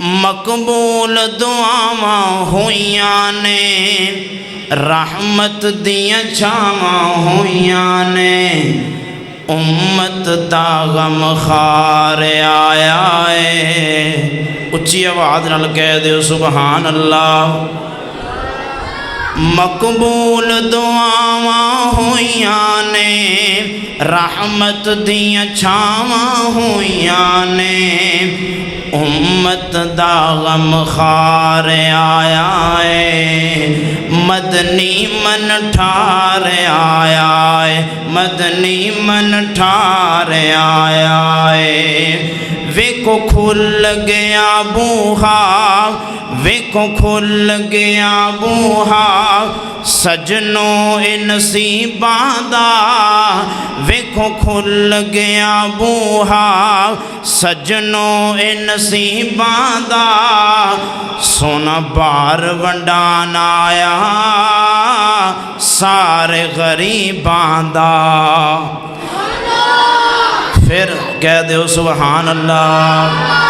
مقبول دعاواں ہویاں نے رحمت دیاں چھاواں ہویاں نے امت دا غم خار آیا ہے اچھی آواز نال کہہ دیو سبحان اللہ مقبول دعاواں ہویاں نے رحمت دیاں چھاواں ہویاں نے امت دا غم خار آیا ہے مدنی من ٹھار آیا ہے مدنی من ٹھار آیا ہے ویکو کھل گیا بوہا ویکو کھل گیا بوہا سجنوں اے نصیباں دا ویکو کھل گیا بوہا سجنوں اے نصیباں دا سونا بار ونڈان آیا سارے غریباں دا پھر کہہ دیو سبحان اللہ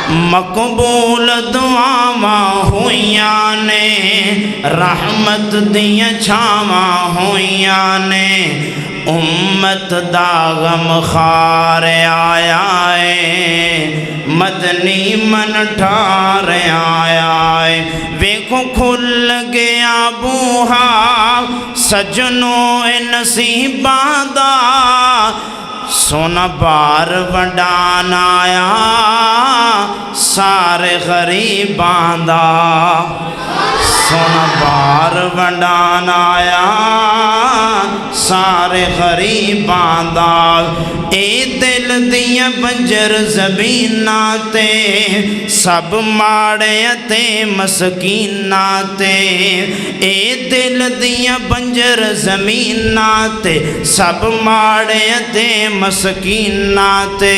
مقبول دعاواں ہویاں نے رحمت دیاں چھاواں ہویاں نے امت دا غم خار آیا ہے مدنی من ٹھار آیا ہے ویکھو کھل گیا بوہا سجنوں اے نصیباں دا سونا بار ونڈان آیا سارے غریباں دا سونا بار ونڈان آیا سارے غریباں دا اے دل دیاں بنجر زمیناں تے سب ماڑے تے مسکیناں تے اے دل دیاں بنجر زمیناں تے سب ماڑے تے مسکیناں تے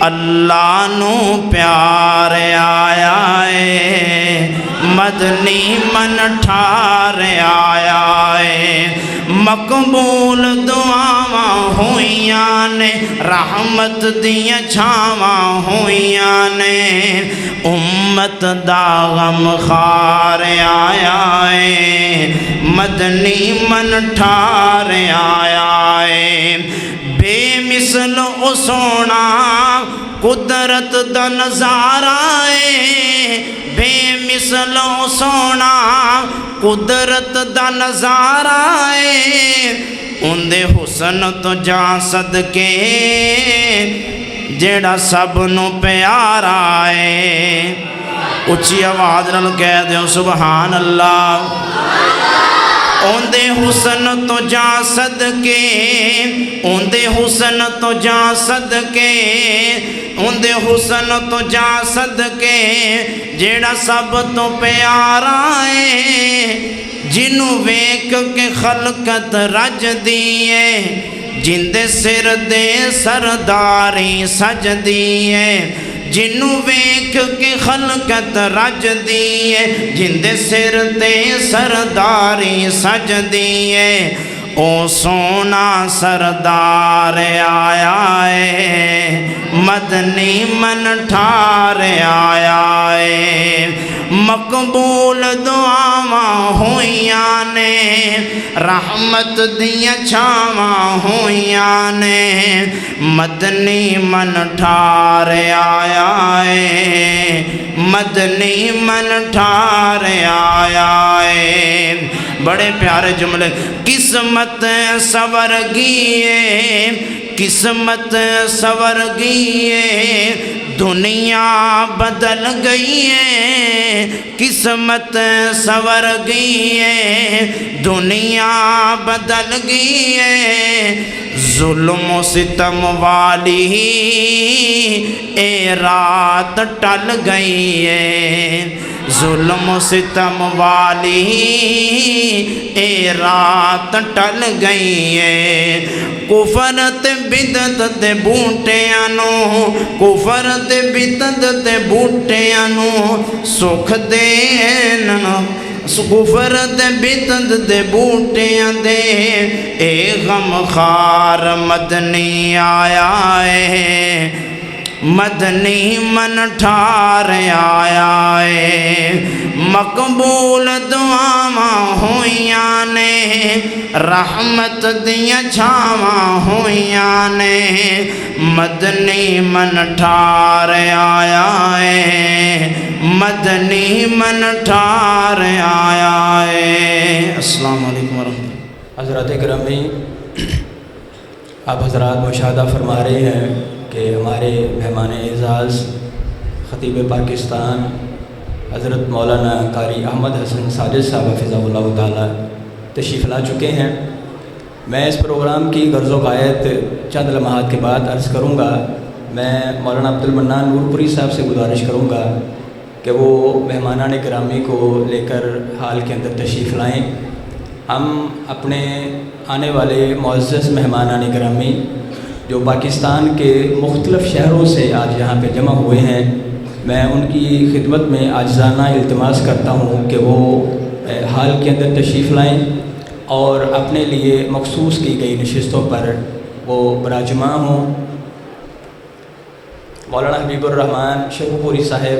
اللہ نو پیار آیا ہے مدنی من ٹھار آیا ہے مقبول دعاواں ہویاں نے رحمت دیاں چھاواں ہویاں نے امت دا غم خار آیا ہے مدنی من ٹھار آیا ہے بے مثل او سونا قدرت دا نظارہ ہے بے مثل او سونا قدرت دا نظارہ ہے اندے حسن تو جا صدقے جیڑا سب نو پیارا ہے اچھی آواز نال کہہ دیو سبحان اللہ اوندے حسن تو جا صدقے اوندے حسن تو جا صدقے اوندے حسن تو جا صدقے جیڑا سب تو پیارا ہے جنوں ویکھ کے خلقت رج دیئے جندے سر دے سرداری سج دیئے جنوں ویکھ کے خلقت رج دیئے جندے سر تے سرداری سج دیئے او سونا سردار آیا ہے مدنی من ٹھار آیا ہے مقبول دعاواں ہویاں نے رحمت دیاں چھاواں ہویاں نے مدنی من ٹھار آیا ہے مدنی من ٹھار آیا ہے بڑے پیارے جملے قسمت سور گئیے قسمت سور گئیے دنیا بدل گئی ہے قسمت سور گئی ہے دنیا بدل گئی ہے ظلم و ستم والی اے رات ٹل گئی ہے ظلم و ستم والی اے رات ٹل گئی ہے کفر تے بدعت تے بوٹیاں نو کفر تے بدعت تے بوٹیاں نو سکھ دین کفر تے بدعت تے بوٹیاں دے اے غم خار مدنی آیا ہے مدنی من ٹھار آیا ہے مقبول دعاواں ہویاں نے رحمت دیاں چھاواں ہویاں نے مدنی من ٹھار آیا ہے مدنی من ٹھار آیا ہے۔ السلام علیکم ورحمۃ اللہ۔ حضرات گرامی، آپ حضرات مشاہدہ فرما رہے ہیں کہ ہمارے مہمان اعزاز خطیب پاکستان حضرت مولانا قاری احمد حسن ساجد صاحب حفظہ اللہ تعالیٰ تشریف لا چکے ہیں۔ میں اس پروگرام کی غرض و غایت چند لمحات کے بعد عرض کروں گا۔ میں مولانا عبد المنان نور پوری صاحب سے گزارش کروں گا کہ وہ مہمانان گرامی کو لے کر حال کے اندر تشریف لائیں۔ ہم اپنے آنے والے معزز مہمانان گرامی جو پاکستان کے مختلف شہروں سے آج یہاں پہ جمع ہوئے ہیں، میں ان کی خدمت میں عاجزانہ التماس کرتا ہوں کہ وہ حال کے اندر تشریف لائیں اور اپنے لیے مخصوص کی گئی نشستوں پر وہ براجماں ہوں۔ مولانا حبیب الرحمن شیخو پوری صاحب،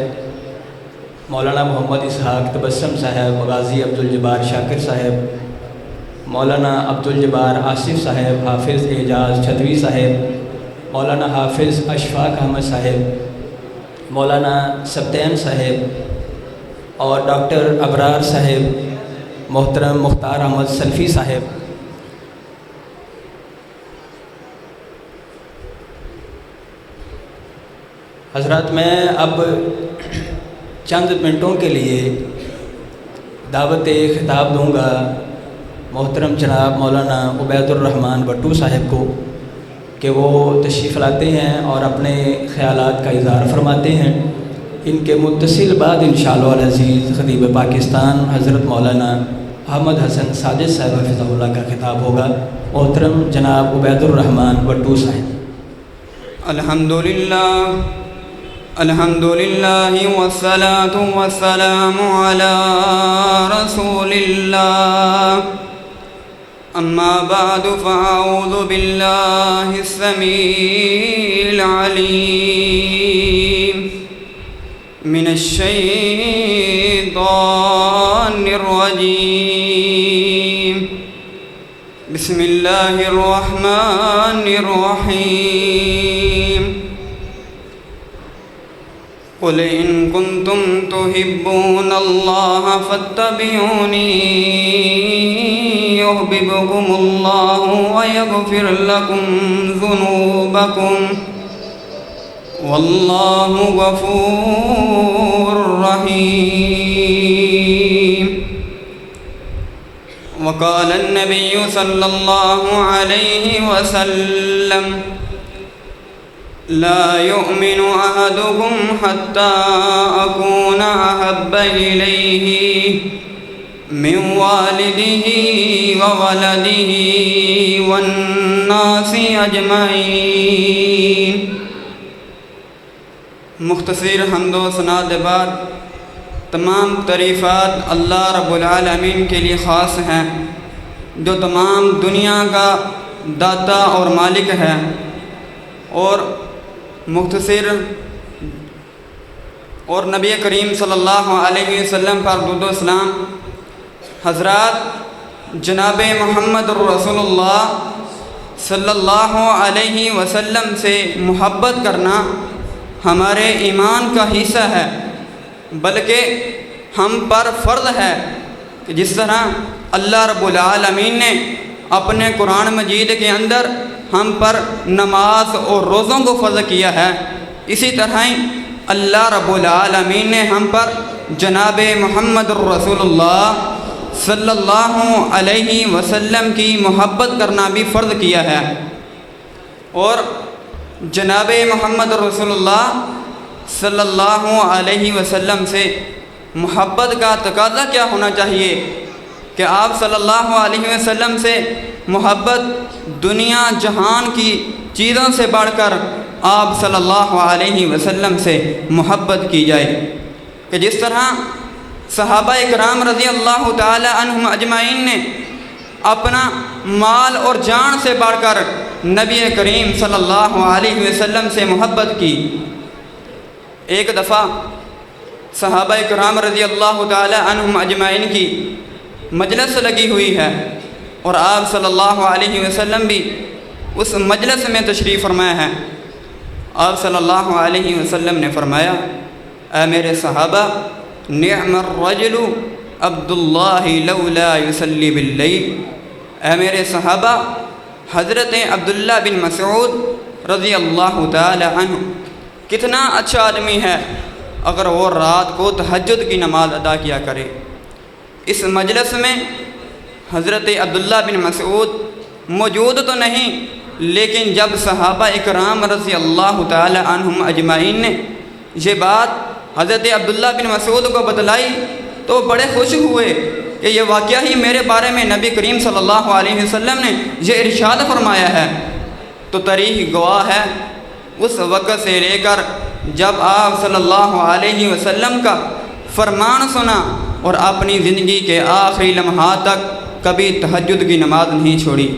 مولانا محمد اسحاق تبسم صاحب، غازی عبدالجبار شاکر صاحب، مولانا عبدالجبار آصف صاحب، حافظ اعجاز چھتوی صاحب، مولانا حافظ اشفاق احمد صاحب، مولانا سبتین صاحب اور ڈاکٹر ابرار صاحب، محترم مختار احمد سلفی صاحب۔ حضرات، میں اب چند منٹوں کے لیے دعوت خطاب دوں گا محترم جناب مولانا عبید الرحمن بٹو صاحب کو کہ وہ تشریف لاتے ہیں اور اپنے خیالات کا اظہار فرماتے ہیں۔ ان کے متصل بعد انشاءاللہ العزیز خطیب پاکستان حضرت مولانا احمد حسن ساجد صاحب حفظہ اللہ کا خطاب ہوگا۔ محترم جناب عبید الرحمن بٹو صاحب۔ الحمدللہ والصلاة والسلام علی رسول اللہ، اما بعد فاعوذ باللہ السمیع العلیم من الشیطان الرجیم، بسم اللہ الرحمن الرحیم، قل ان کنتم تحبون اللہ فاتبعونی یحببکم اللہ ویغفر لکم ذنوبکم واللہ غفور رحیم۔ وقال النبی صلی اللہ علیہ وسلم لا يؤمن أحدكم حتى أكون أحب إليه من والده وولده والناس أجمعين۔ مختصر حمد و ثنا کے بعد تمام تعریفات اللہ رب العالمین کے لیے خاص ہیں جو تمام دنیا کا داتا اور مالک ہے، اور مختصر اور نبی کریم صلی اللہ علیہ وسلم پر درود و سلام۔ حضرات، جناب محمد رسول اللہ صلی اللہ علیہ وسلم سے محبت کرنا ہمارے ایمان کا حصہ ہے، بلکہ ہم پر فرض ہے کہ جس طرح اللہ رب العالمین نے اپنے قرآن مجید کے اندر ہم پر نماز اور روزوں کو فرض کیا ہے، اسی طرح ہی اللہ رب العالمین نے ہم پر جناب محمد رسول اللہ صلی اللہ علیہ وسلم کی محبت کرنا بھی فرض کیا ہے۔ اور جناب محمد رسول اللہ صلی اللہ علیہ وسلم سے محبت کا تقاضا کیا ہونا چاہیے کہ آپ صلی اللہ علیہ وسلم سے محبت دنیا جہان کی چیزوں سے بڑھ کر آپ صلی اللہ علیہ وسلم سے محبت کی جائے، کہ جس طرح صحابہ کرام رضی اللہ تعالی عنہم اجمعین نے اپنا مال اور جان سے بڑھ کر نبی کریم صلی اللہ علیہ وسلم سے محبت کی۔ ایک دفعہ صحابہ کرام رضی اللہ تعالی عنہم اجمعین کی مجلس لگی ہوئی ہے اور آپ صلی اللہ علیہ وسلم بھی اس مجلس میں تشریف فرمایا ہے۔ آپ صلی اللہ علیہ وسلم نے فرمایا، اے میرے صحابہ، نعم الرجل عبداللہ لولا یصلی باللیل۔ اے میرے صحابہ، حضرت عبداللہ بن مسعود رضی اللہ تعالی عنہ کتنا اچھا آدمی ہے اگر وہ رات کو تہجد کی نماز ادا کیا کرے۔ اس مجلس میں حضرت عبداللہ بن مسعود موجود تو نہیں، لیکن جب صحابہ اکرام رضی اللہ تعالی عنہم اجمعین نے یہ بات حضرت عبداللہ بن مسعود کو بتلائی تو بڑے خوش ہوئے کہ یہ واقعہ ہی میرے بارے میں نبی کریم صلی اللہ علیہ وسلم نے یہ ارشاد فرمایا ہے۔ تو تاریخ گواہ ہے، اس وقت سے لے کر جب آپ صلی اللہ علیہ وسلم کا فرمان سنا اور اپنی زندگی کے آخری لمحات تک کبھی تہجد کی نماز نہیں چھوڑی۔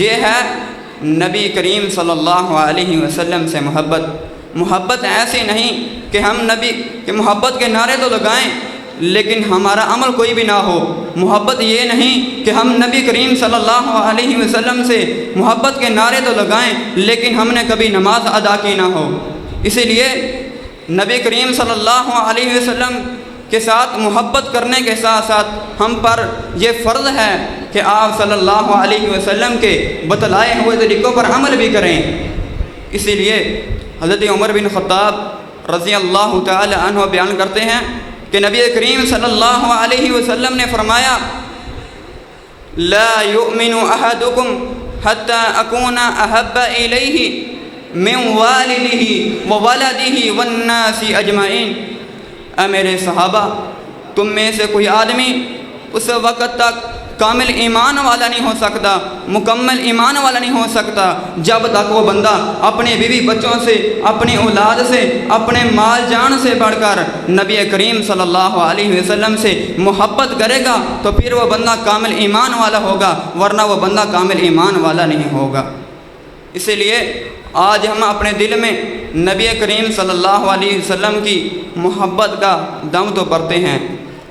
یہ ہے نبی کریم صلی اللہ علیہ وسلم سے محبت ایسی نہیں کہ ہم نبی کے محبت کے نعرے تو لگائیں لیکن ہمارا عمل کوئی بھی نہ ہو۔ محبت یہ نہیں کہ ہم نبی کریم صلی اللہ علیہ وسلم سے محبت کے نعرے تو لگائیں لیکن ہم نے کبھی نماز ادا کی نہ ہو۔ اسی لیے نبی کریم صلی اللہ علیہ وسلم کے ساتھ محبت کرنے کے ساتھ ساتھ ہم پر یہ فرض ہے کہ آپ صلی اللہ علیہ وسلم کے بتلائے ہوئے طریقوں پر عمل بھی کریں۔ اسی لیے حضرت عمر بن خطاب رضی اللہ تعالی عنہ بیان کرتے ہیں کہ نبی کریم صلی اللہ علیہ وسلم نے فرمایا، لا یؤمن احدکم حتی اکون احب الیہ من والدہ وولدہ والناس اجمعین۔ اے میرے صحابہ، تم میں سے کوئی آدمی اس وقت تک کامل ایمان والا نہیں ہو سکتا، مکمل ایمان والا نہیں ہو سکتا جب تک وہ بندہ اپنے بیوی بچوں سے، اپنی اولاد سے، اپنے مال جان سے بڑھ کر نبی کریم صلی اللہ علیہ وسلم سے محبت کرے گا تو پھر وہ بندہ کامل ایمان والا ہوگا، ورنہ وہ بندہ کامل ایمان والا نہیں ہوگا۔ اسی لیے آج ہم اپنے دل میں نبی کریم صلی اللہ علیہ وسلم کی محبت کا دم تو بھرتے ہیں،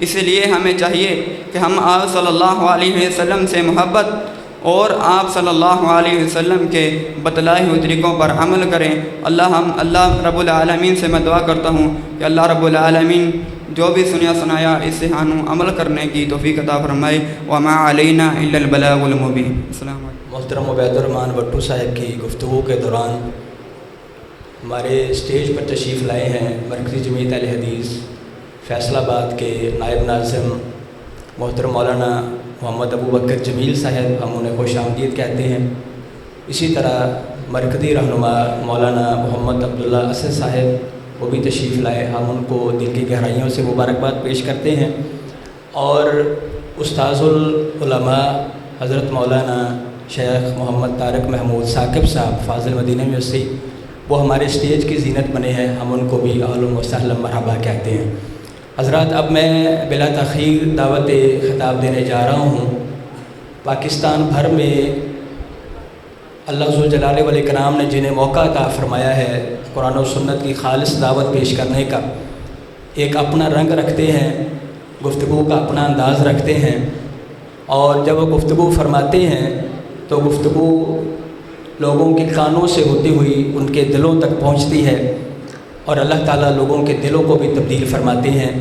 اس لیے ہمیں چاہیے کہ ہم آپ صلی اللہ علیہ وسلم سے محبت اور آپ صلی اللہ علیہ وسلم کے بتلائے ہوئے طریقوں پر عمل کریں۔ اللہ رب العالمین سے میں دعا کرتا ہوں کہ اللہ رب العالمین جو بھی سنیا سنایا اس سے ہم عمل کرنے کی توفیق عطا فرمائے۔ وما علینا الا البلاغ المبین۔ السلام علیکم۔ محترم عبید الرحمن بٹو صاحب کی گفتگو کے دوران ہمارے اسٹیج پر تشریف لائے ہیں مرکزی جمعیت اہل حدیث فیصل آباد کے نائب ناظم محترم مولانا محمد ابو بکر جمیل صاحب، ہم انہیں خوش آمدید کہتے ہیں۔ اسی طرح مرکزی رہنما مولانا محمد عبداللہ اسد صاحب وہ بھی تشریف لائے، ہم ان کو دل کی گہرائیوں سے مبارکباد پیش کرتے ہیں۔ اور استاذ العلماء حضرت مولانا شیخ محمد طارق محمود ثاقب صاحب فاضل مدینہ یونیورسٹی، وہ ہمارے اسٹیج کی زینت بنے ہیں، ہم ان کو بھی اہلا و سہلا مرحبا کہتے ہیں۔ حضرات، اب میں بلا تاخیر دعوت خطاب دینے جا رہا ہوں۔ پاکستان بھر میں اللہ ذو الجلال والاکرام نے جنہیں موقع عطا فرمایا ہے قرآن و سنت کی خالص دعوت پیش کرنے کا، ایک اپنا رنگ رکھتے ہیں، گفتگو کا اپنا انداز رکھتے ہیں، اور جب وہ گفتگو فرماتے ہیں تو گفتگو لوگوں کے کانوں سے ہوتی ہوئی ان کے دلوں تک پہنچتی ہے، اور اللہ تعالیٰ لوگوں کے دلوں کو بھی تبدیل فرماتے ہیں۔